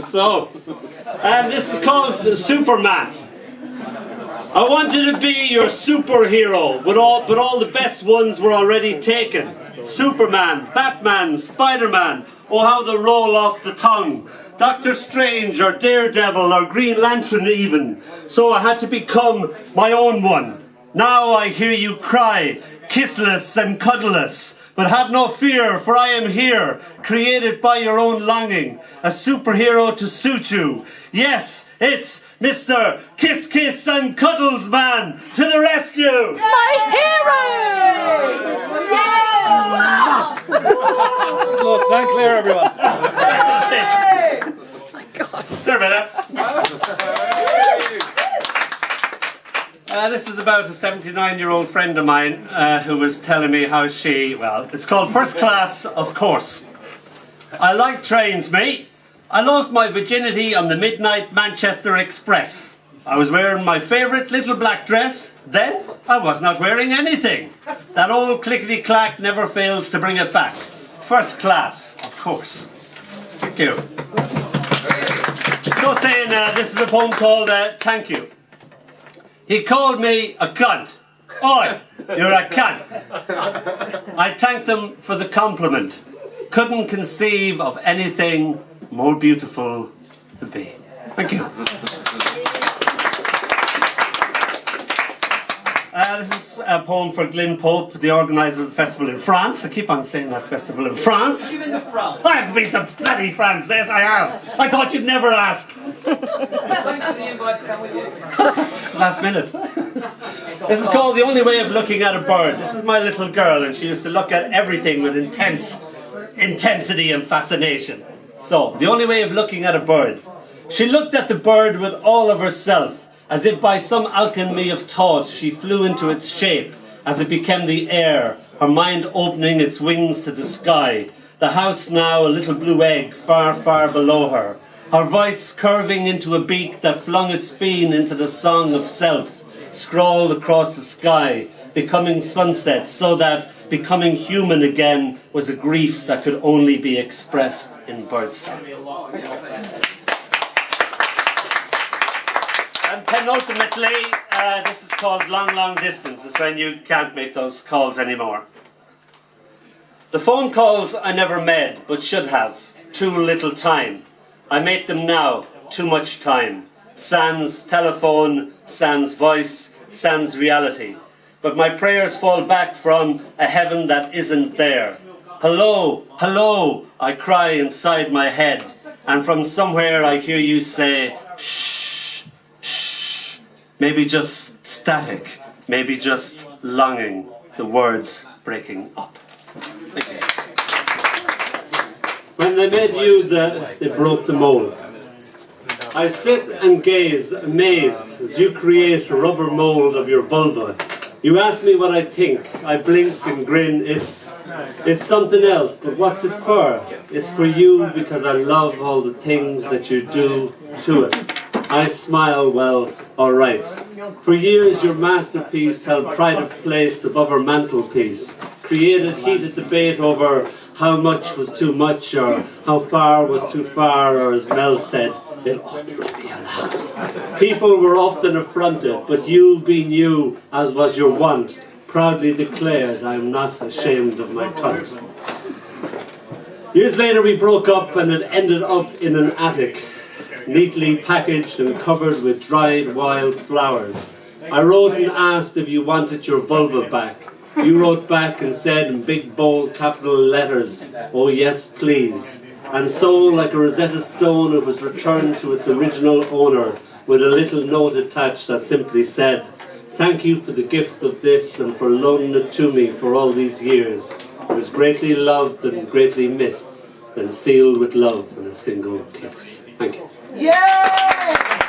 So, this is called Superman. I wanted to be your superhero, but all the best ones were already taken. Superman, Batman, Spider-Man, oh how they roll off the tongue. Doctor Strange or Daredevil or Green Lantern even. So I had to become my own one. Now I hear you cry, kissless and cuddleless. But have no fear, for I am here, created by your own longing, a superhero to suit you. Yes, it's Mr. Kiss Kiss and Cuddles Man to the rescue! My hero! Yeah! Look, thank Claire, everyone. Sorry about that. This is about a 79-year-old friend of mine who was telling me how she, well, it's called First Class, of course. I like trains, mate. I lost my virginity on the midnight Manchester Express. I was wearing my favourite little black dress. Then I was not wearing anything. That old clickety-clack never fails to bring it back. First class, of course. Thank you. So saying, this is a poem called Thank You. He called me a cunt. Oi, you're a cunt. I thanked him for the compliment. Couldn't conceive of anything more beautiful to be. Thank you. This is a poem for Glyn Pope, the organiser of the festival in France. I keep on saying that festival in France. You've been to France. I've been to bloody France, yes I have. I thought you'd never ask. Thanks for the invite to come with you. Last minute. This is called The Only Way of Looking at a Bird. This is my little girl and she used to look at everything with intensity and fascination. So, the only way of looking at a bird. She looked at the bird with all of herself, as if by some alchemy of thought she flew into its shape, as it became the air, her mind opening its wings to the sky. The house now a little blue egg far, far below her. Her voice curving into a beak that flung its beam into the song of self, scrawled across the sky, becoming sunset, so that becoming human again was a grief that could only be expressed in birdsong. And penultimately, this is called Long, Long Distance. It's when you can't make those calls anymore. The phone calls I never made, but should have. Too little time. I make them now. Too much time. Sans telephone, sans voice, sans reality. But my prayers fall back from a heaven that isn't there. Hello, hello, I cry inside my head. And from somewhere I hear you say, shh, shh. Maybe just static, maybe just longing, the words breaking up. Thank you. When they made you, they broke the mold. I sit and gaze, amazed, as you create a rubber mold of your vulva. You ask me what I think. I blink and grin. It's something else, but what's it for? It's for you because I love all the things that you do to it. I smile, well, alright. For years your masterpiece held pride of place above her mantelpiece. Created heated debate over how much was too much or how far was too far, or as Mel said, it ought to be allowed. People were often affronted, but you, being you, as was your wont, proudly declared, I am not ashamed of my cunt. Years later we broke up and it ended up in an attic, neatly packaged and covered with dried wild flowers. I wrote and asked if you wanted your vulva back. You wrote back and said in big bold capital letters, oh yes please. And so, like a Rosetta Stone, it was returned to its original owner with a little note attached that simply said, thank you for the gift of this and for loaning it to me for all these years. It was greatly loved and greatly missed, then sealed with love and a single kiss. Thank you. Yeah!